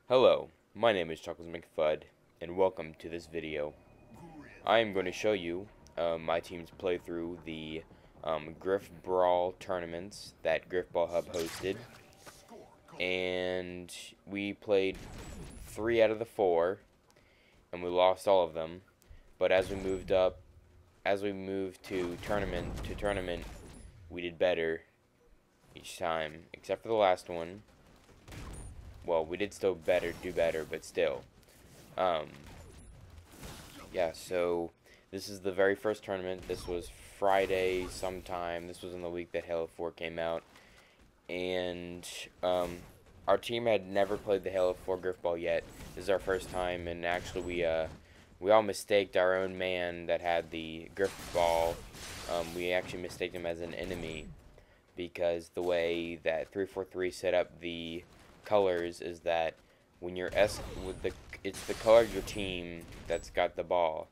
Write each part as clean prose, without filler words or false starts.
Hello, my name is Chuckles McFud, and welcome to this video. I am going to show you my team's playthrough the Grifball tournaments that Grifball Hub hosted, and we played 3 out of the 4, and we lost all of them. But as we moved to tournament, we did better each time, except for the last one. Well, we did still do better, but still. Yeah, so this is the very first tournament. This was Friday sometime. This was in the week that Halo 4 came out. And our team had never played the Halo 4 Grifball yet. This is our first time, and actually we all mistaked our own man that had the Grifball. We actually mistaked him as an enemy because the way that 343 set up the colors is that when you're it's the color of your team that's got the ball.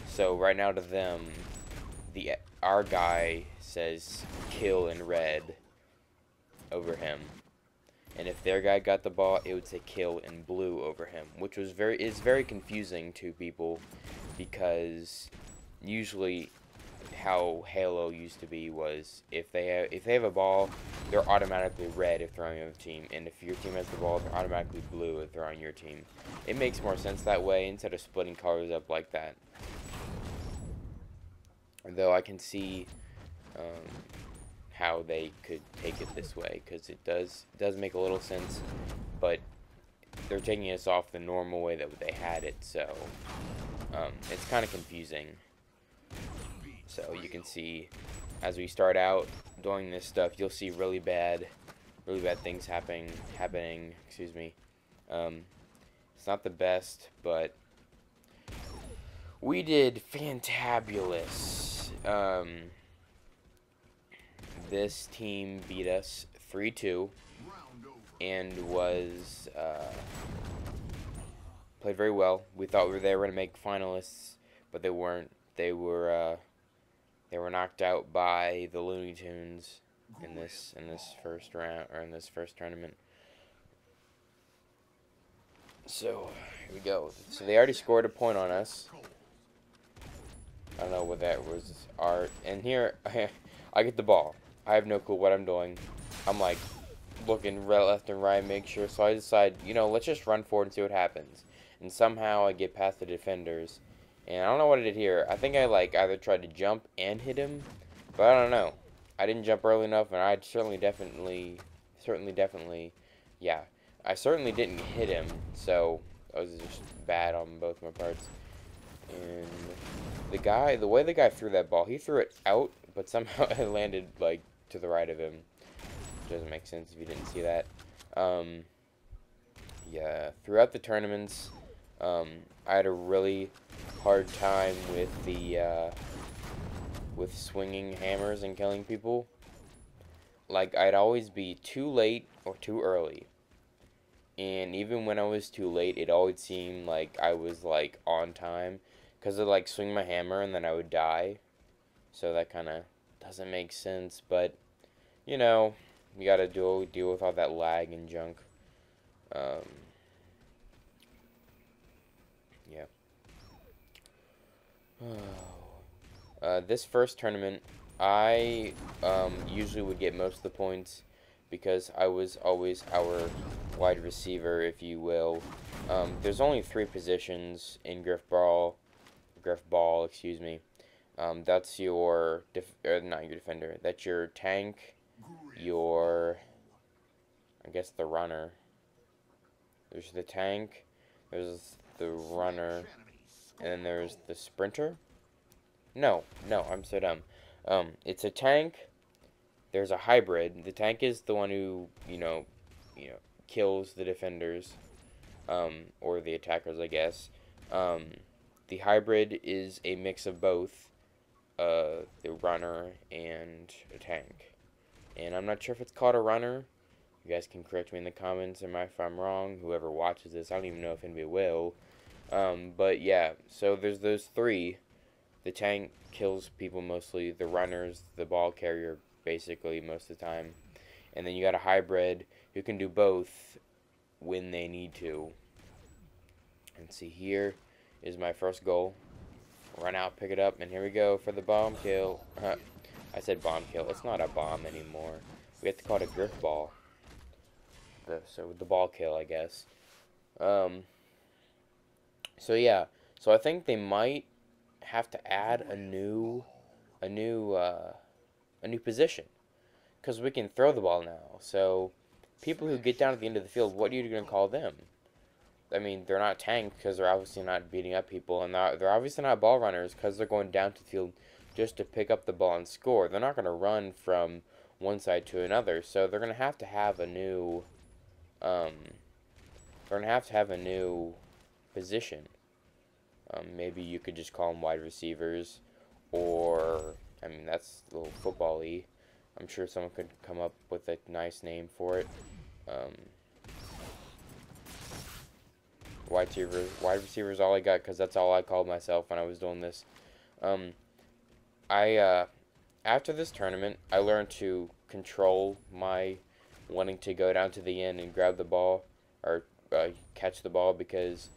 So right now to them, our guy says kill in red over him, and if their guy got the ball, it would say kill in blue over him, which is very confusing to people, because usually how Halo used to be was if they have a ball, they're automatically red if they're on your team, and if your team has the ball, they're automatically blue if they're on your team. It makes more sense that way instead of splitting colors up like that. Though I can see how they could take it this way, because it does make a little sense, but they're taking us off the normal way that they had it, so it's kind of confusing. So you can see, as we start out doing this stuff, you'll see really bad things happening. Excuse me. It's not the best, but we did fantabulous. This team beat us 3-2 and was played very well. We thought they were going to make finalists, but they weren't. They were knocked out by the Looney Tunes in this first round, or in this first tournament. So here we go. So they already scored a point on us. I don't know what that was. And here I get the ball. I have no clue what I'm doing. I'm like looking left and right, make sure. So I decide, let's just run forward and see what happens. And somehow I get past the defenders. And I don't know what I did here. I think I either tried to jump and hit him, but I don't know. I didn't jump early enough, and I certainly didn't hit him. So that was just bad on both my parts. And the way the guy threw that ball, he threw it out, but somehow it landed to the right of him. Doesn't make sense if you didn't see that. Yeah, throughout the tournaments, I had a really hard time with swinging hammers and killing people. I'd always be too late or too early, and even when I was too late, it always seemed like I was on time, because I'd swing my hammer and then I would die. So that kind of doesn't make sense, but you gotta deal with all that lag and junk. Yeah. This first tournament, I usually would get most of the points because I was always our wide receiver, if you will. There's only 3 positions in Grifball, excuse me. That's your not your defender. That's your tank, I guess the runner. There's the tank, there's the runner, and then there's the sprinter. No, I'm so dumb. It's a tank. There's a hybrid. The tank is the one who, kills the defenders, or the attackers, I guess. The hybrid is a mix of both, the runner and a tank. And I'm not sure if it's called a runner. You guys can correct me in the comments if I'm wrong. Whoever watches this, I don't even know if anybody will. But yeah, so there's those three. The tank kills people mostly. The runners, the ball carrier, basically most of the time. And then you got a hybrid who can do both when they need to. And see, here is my first goal. Run out, pick it up, and here we go for the bomb kill. I said bomb kill. It's not a bomb anymore. We have to call it a Grifball. So the ball kill, I guess. So yeah. So I think they might have to add a new position, because we can throw the ball now. So people who get down at the end of the field, what are you going to call them? I mean, they're not tanks because they're obviously not beating up people, and they're obviously not ball runners because they're going down to the field just to pick up the ball and score. They're not going to run from one side to another, so they're going to have a new position. Maybe you could just call them wide receivers, or I mean, that's a little football-y. I'm sure someone could come up with a nice name for it. Wide receiver is all I got, because that's all I called myself when I was doing this. After this tournament, I learned to control my wanting to go down to the end and grab the ball, or catch the ball, because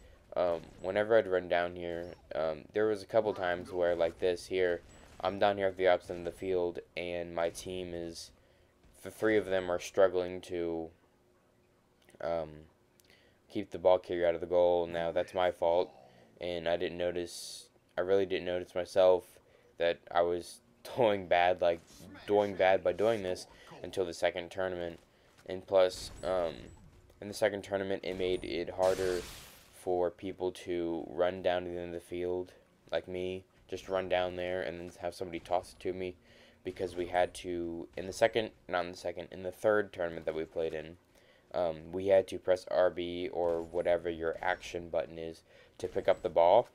whenever I'd run down here, there was a couple times where, like this here, I'm down here at the opposite end of the field, and my team is, the three of them are struggling to keep the ball carrier out of the goal. Now that's my fault, and I really didn't notice myself that I was doing bad by doing this until the second tournament. And plus, in the second tournament, it made it harder for people to run down to the end of the field, like me, just run down there and then have somebody toss it to me, because we had to, in the third tournament that we played in, we had to press RB or whatever your action button is to pick up the ball.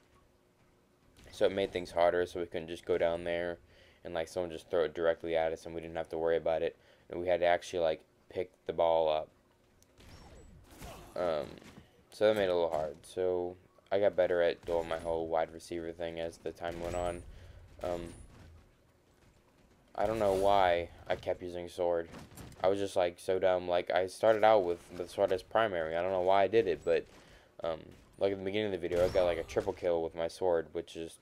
So it made things harder, so we couldn't just go down there and like someone just throw it directly at us and we didn't have to worry about it. And we had to actually like pick the ball up. So that made it a little hard. So I got better at doing my whole wide receiver thing as the time went on. I don't know why I kept using sword. I was just like so dumb. Like I started out with the sword as primary. I don't know why I did it, but like at the beginning of the video, I got like a triple kill with my sword, which just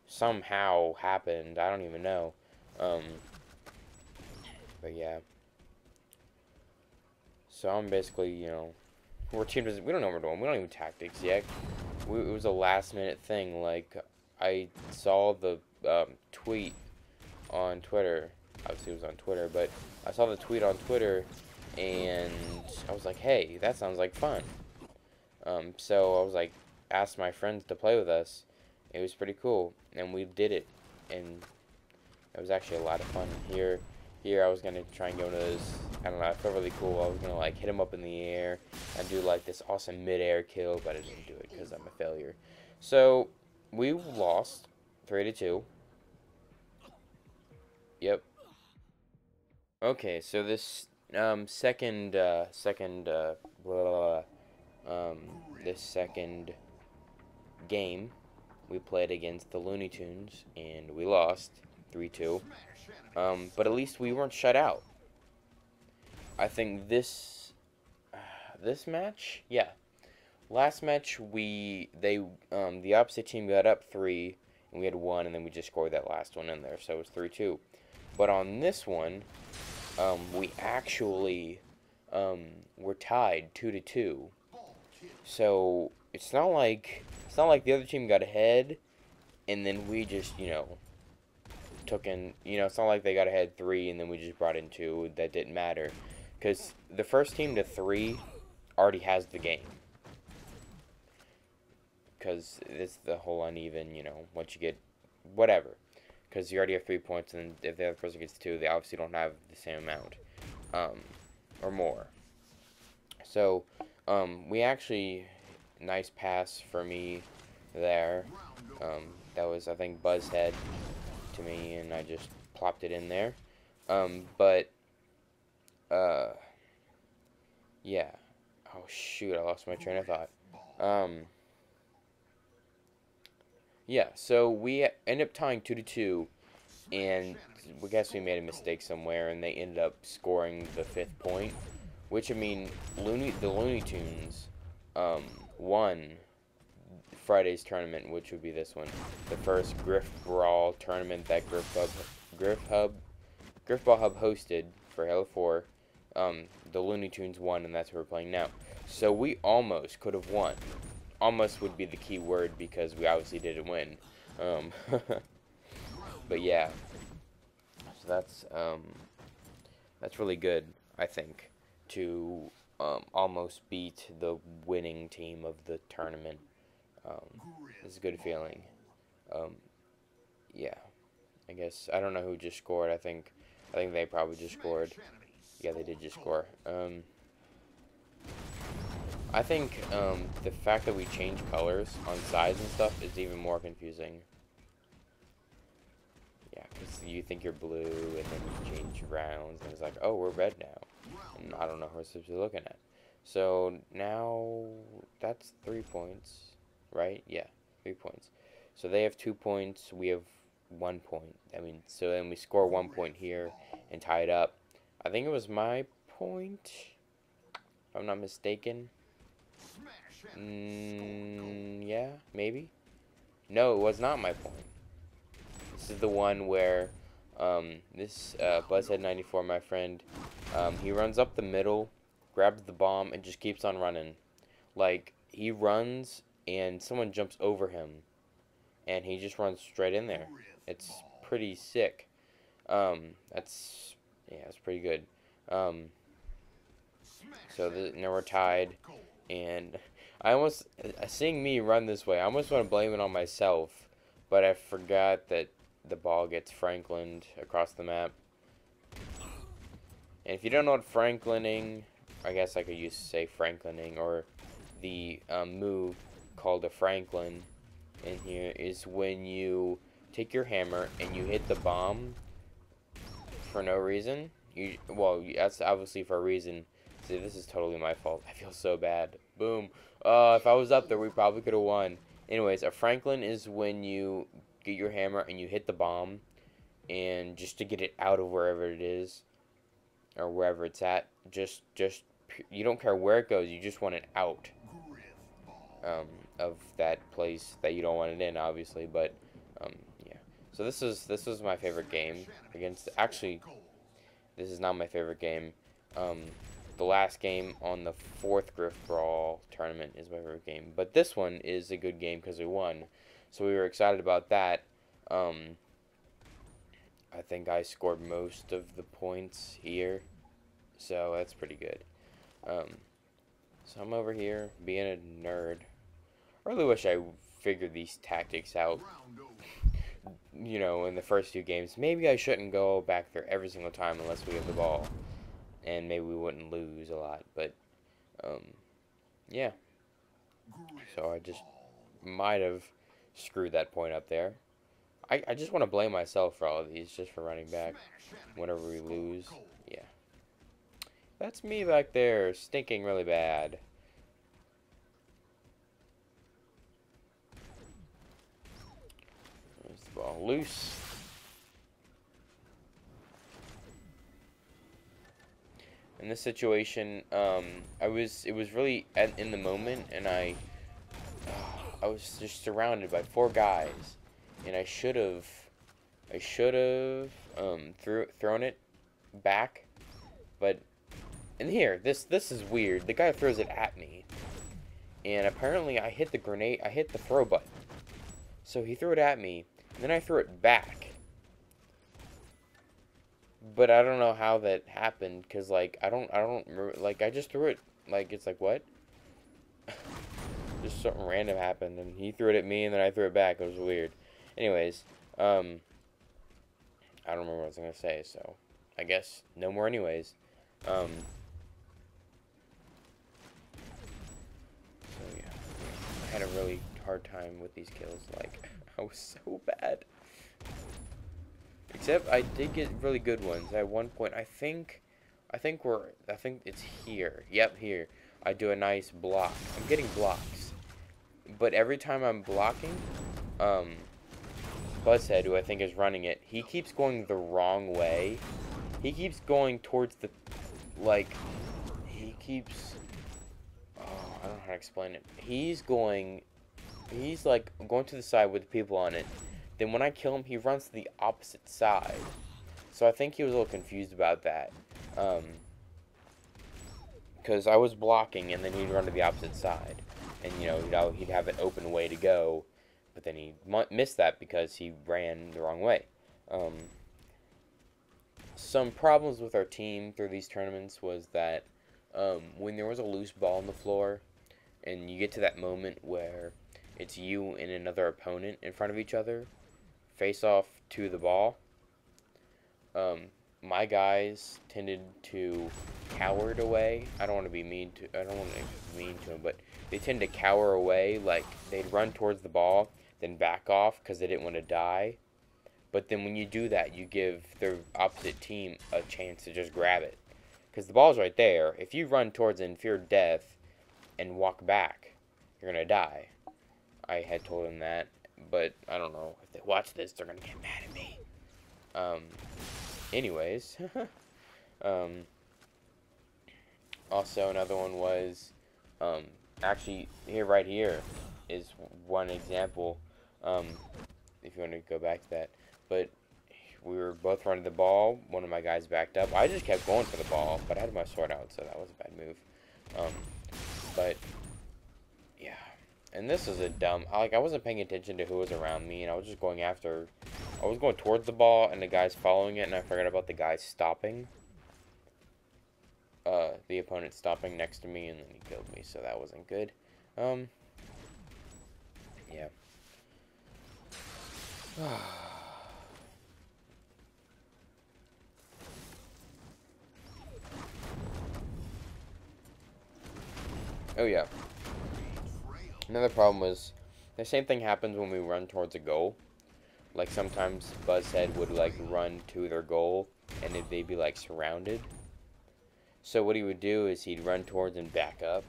somehow happened. I don't even know. But yeah. So I'm basically, we don't know what we're doing. We don't even tactics yet. It was a last minute thing. Like I saw the tweet on Twitter. Obviously it was on Twitter, but I saw the tweet on Twitter and I was like, hey, that sounds like fun. So I was like, asked my friends to play with us. It was pretty cool, and we did it, and it was actually a lot of fun. Here I was gonna try and go into those, I don't know, I felt really cool. I was gonna like hit him up in the air and do like this awesome mid-air kill, but I didn't do it because I'm a failure. So we lost 3-2. Yep. Okay, so this this second game we played against the Looney Tunes and we lost 3-2. But at least we weren't shut out. I think this match, yeah. Last match the opposite team got up 3 and we had 1, and then we just scored that last one in there, so it was 3-2. But on this one, we actually were tied 2-2. So it's not like the other team got ahead and then we just, took in, it's not like they got ahead 3 and then we just brought in 2. That didn't matter, because the first team to 3 already has the game. Because it's the whole uneven, once you get whatever. Because you already have 3 points, and if the other person gets 2, they obviously don't have the same amount, or more. So, we actually, nice pass for me there. That was, I think, Buzzhead to me, and I just plopped it in there. Yeah. Oh, shoot, I lost my train of thought. Yeah, so we ended up tying 2-2, and we guess we made a mistake somewhere, and they ended up scoring the 5th point, which, I mean, the Looney Tunes um, won Friday's tournament, which would be this one, the first Grifball tournament that Grifball Hub hosted for Halo 4. The Looney Tunes won, and that's who we're playing now. So we almost could have won. Almost would be the key word because we obviously didn't win. But yeah, so that's really good, I think, to almost beat the winning team of the tournament. It's a good feeling. Yeah, I guess I don't know who just scored. I think they probably just scored. Yeah, they did just score. I think the fact that we change colors on sides and stuff is even more confusing. Yeah, because you think you're blue, and then you change rounds, and it's like, oh, we're red now. And I don't know who we're supposed to be looking at. So now that's 3 points, right? Yeah, 3 points. So they have 2 points, we have 1 point. I mean, so then we score 1 point here and tie it up. I think it was my point, if I'm not mistaken. Yeah, maybe. No, it was not my point. This is the one where this Buzzhead94, my friend, he runs up the middle, grabs the bomb, and just keeps on running. Like, he runs, and someone jumps over him, and he just runs straight in there. It's pretty sick. That's pretty good. So now we're tied, and I almost, seeing me run this way, I almost want to blame it on myself, but I forgot that the ball gets Franklined across the map. And if you don't know what Franklining, I guess I could use to say Franklining, or the move called a Franklin in here, is when you take your hammer and you hit the bomb for no reason. That's obviously for a reason. See, this is totally my fault. I feel so bad. Boom. If I was up there, we probably could have won. Anyways, a Franklin is when you get your hammer and you hit the bomb, and just to get it out of wherever it is, or wherever it's at, just you don't care where it goes, you just want it out of that place that you don't want it in, obviously. But yeah. So this was my favorite game against. Actually, this is not my favorite game. The last game on the 4th Grifball tournament is my favorite game, but this one is a good game because we won. So we were excited about that. I think I scored most of the points here, so that's pretty good. So I'm over here being a nerd. I really wish I figured these tactics out, you know, in the first 2 games. Maybe I shouldn't go back there every single time unless we have the ball, and maybe we wouldn't lose a lot. But yeah. So I just might have screwed that point up there. I just want to blame myself for all of these, just for running back whenever we lose. Yeah. That's me back there, stinking really bad. There's the ball loose. In this situation, it was really in the moment, and I was just surrounded by 4 guys, and I should have thrown it back, but in here, this is weird. The guy throws it at me, and apparently I hit the throw button, so he threw it at me, and then I threw it back. But I don't know how that happened, cause like I don't remember, like I just threw it, like it's like what? Just something random happened, and he threw it at me, and then I threw it back. It was weird. Anyways, I don't remember what I was gonna say, so I guess no more. Anyways, so yeah, I had a really hard time with these kills. Like I was so bad. Except I did get really good ones. At one point, I think it's here. Yep, here. I do a nice block. I'm getting blocks, but every time I'm blocking, Buzzhead, who I think is running it, he keeps going the wrong way. He keeps going towards the, like, he keeps, oh, I don't know how to explain it. He's like, going to the side with the people on it. Then when I kill him, he runs to the opposite side. So I think he was a little confused about that. Because I was blocking, and then he'd run to the opposite side. And, you know, he'd have an open way to go. But then he missed that because he ran the wrong way. Some problems with our team through these tournaments was that when there was a loose ball on the floor, and you get to that moment where it's you and another opponent in front of each other, face off to the ball, my guys tended to cower away. I don't want to be mean to them, but they tend to cower away. Like, they'd run towards the ball, then back off because they didn't want to die. But then when you do that, you give the opposite team a chance to just grab it. Because the ball's right there. If you run towards it in fear of death and walk back, you're going to die. I had told them that. But I don't know. If they watch this, they're going to get mad at me. Anyways. Also, another one was, actually, right here is one example, if you want to go back to that. But we were both running the ball. One of my guys backed up. I just kept going for the ball, but I had my sword out, so that was a bad move. But, yeah. And this is a dumb, I wasn't paying attention to who was around me, and I was just going after, I was going towards the ball, and the guy's following it, and I forgot about the guy stopping. The opponent stopping next to me, and then he killed me, so that wasn't good. Yeah. Oh, yeah. Another problem was, the same thing happens when we run towards a goal. Like, sometimes Buzzhead would, like, run to their goal, and they'd be, like, surrounded. So what he would do is he'd run towards and back up.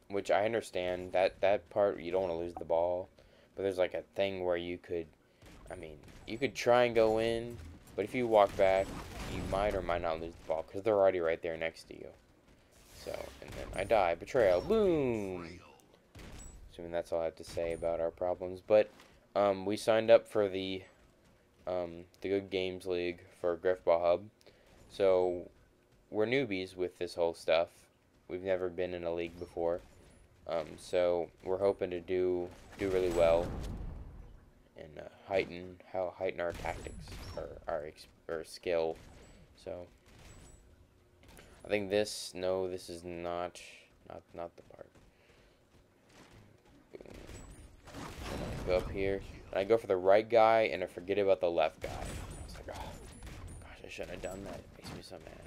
Which I understand, that part, you don't want to lose the ball. But there's, like, a thing where you could, you could try and go in, but if you walk back, you might or might not lose the ball, because they're already right there next to you. So, and then I die. Betrayal. Boom! So, that's all I have to say about our problems. But, we signed up for the Good Games League for Grifball Hub. So, we're newbies with this whole stuff. We've never been in a league before. So, we're hoping to do really well. And heighten our tactics, or our skill. So, I think this is not the part. I go up here, and I go for the right guy, and I forget about the left guy. I was like, oh, gosh, I shouldn't have done that. It makes me so mad.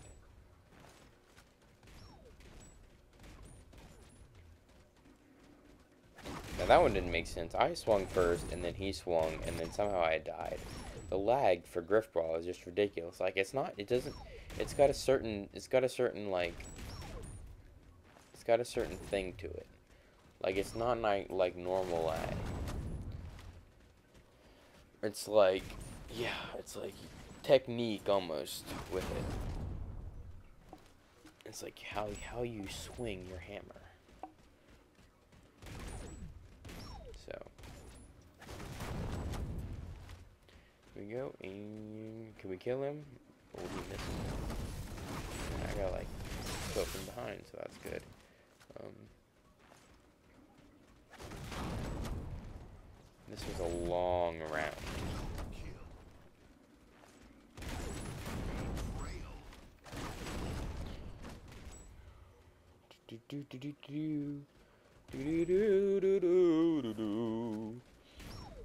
Now that one didn't make sense. I swung first, and then he swung, and then somehow I died. The lag for Grifball is just ridiculous. Like, it's got a certain thing to it. Like, it's not like normal lag. It's like, yeah, it's like technique almost with it. It's like how you swing your hammer. So, here we go. And can we kill him? Or will he miss him? I gotta, like, go from behind, so that's good. This was a long round.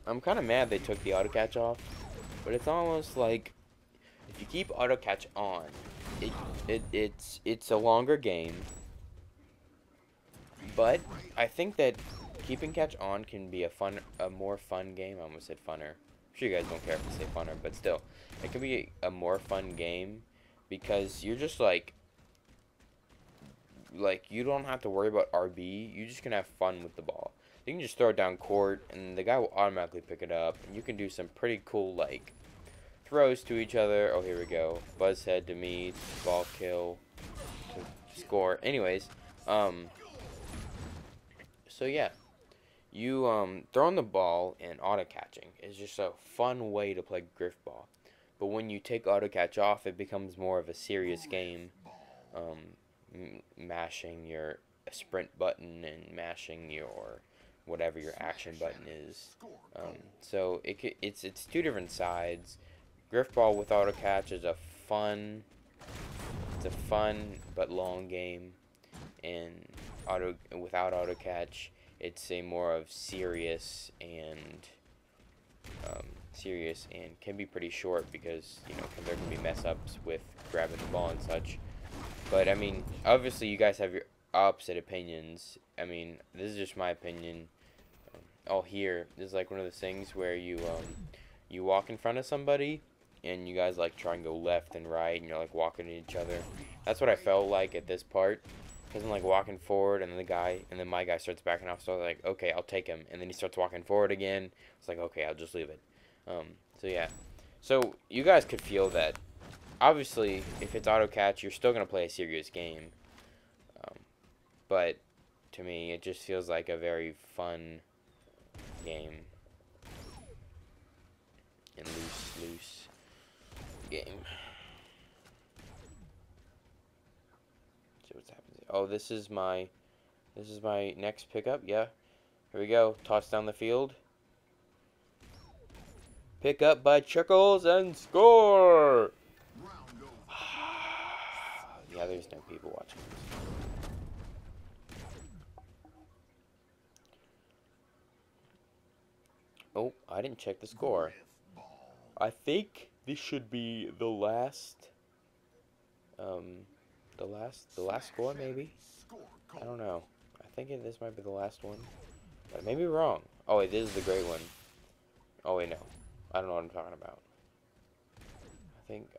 I'm kind of mad they took the auto catch off, but it's almost like if you keep auto catch on, it's a longer game. But I think that keeping catch on can be a more fun game. I almost said funner. I'm sure you guys don't care if I say funner, but still, it can be a more fun game because you're just like you don't have to worry about RB. You just can have fun with the ball. You can just throw it down court, and the guy will automatically pick it up. And you can do some pretty cool, like, throws to each other. Oh, here we go. Buzzhead to me, ball kill, to score. Anyways, so yeah. You, throwing the ball and auto-catching is just a fun way to play Grifball. But when you take auto-catch off, it becomes more of a serious game. Mashing your sprint button and mashing your whatever your action button is. So it's two different sides. Grifball with auto-catch is it's a fun but long game, and without auto-catch, it's a more of serious and can be pretty short because there can be mess ups with grabbing the ball and such. But I mean, obviously you guys have your opposite opinions. I mean, this is just my opinion. Here is like one of those things where you walk in front of somebody and you guys like try and go left and right and you're like walking at each other. That's what I felt like at this part. Because I'm like walking forward, and then my guy starts backing off. So I was like, okay, I'll take him. And then he starts walking forward again. It's like, okay, I'll just leave it. So yeah. So you guys could feel that. Obviously, if it's auto catch, you're still gonna play a serious game. But to me, it just feels like a very fun game and loose game. What's happening? Oh, this is my next pickup. Yeah, here we go. Toss down the field. Pick up by Chuckles and score. Yeah, there's no people watching this. Oh, I didn't check the score. I think this should be the last. The last score, maybe? I don't know. I think this might be the last one. But I may be wrong. Oh, wait, this is the great one. Oh, wait, no. I don't know what I'm talking about.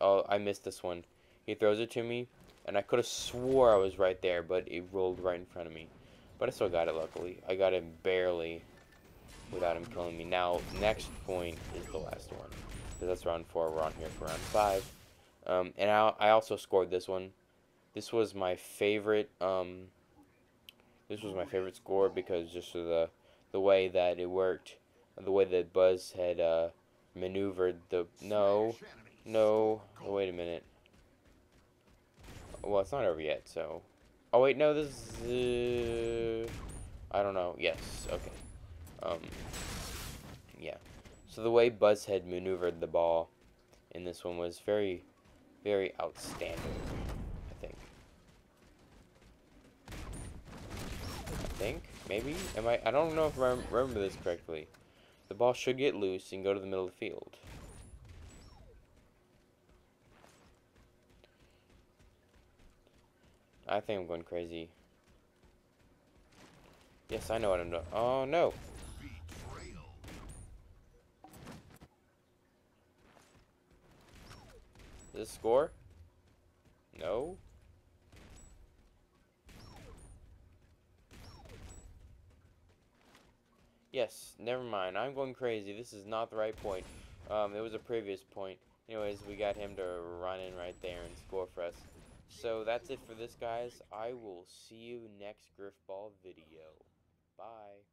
Oh, I missed this one. He throws it to me, and I could have swore I was right there, but it rolled right in front of me. But I still got it, luckily. I got it barely without him killing me. Now, next point is the last one. Because that's round 4. We're on here for round 5. And I also scored this one. This was my favorite. This was my favorite score because just of the way that it worked, the way that Buzz had maneuvered the. No, wait a minute. Well, it's not over yet. So, oh wait, no, this is. I don't know. Yes, okay. Yeah. So the way Buzz had maneuvered the ball in this one was very, very outstanding. Maybe? I don't know if I remember this correctly. The ball should get loose and go to the middle of the field. I think I'm going crazy. Yes, I know what I'm doing. Oh, no. Is this score? No. Yes, never mind. I'm going crazy. This is not the right point. It was a previous point. Anyways, we got him to run in right there and score for us. So that's it for this, guys. I will see you next Grifball video. Bye.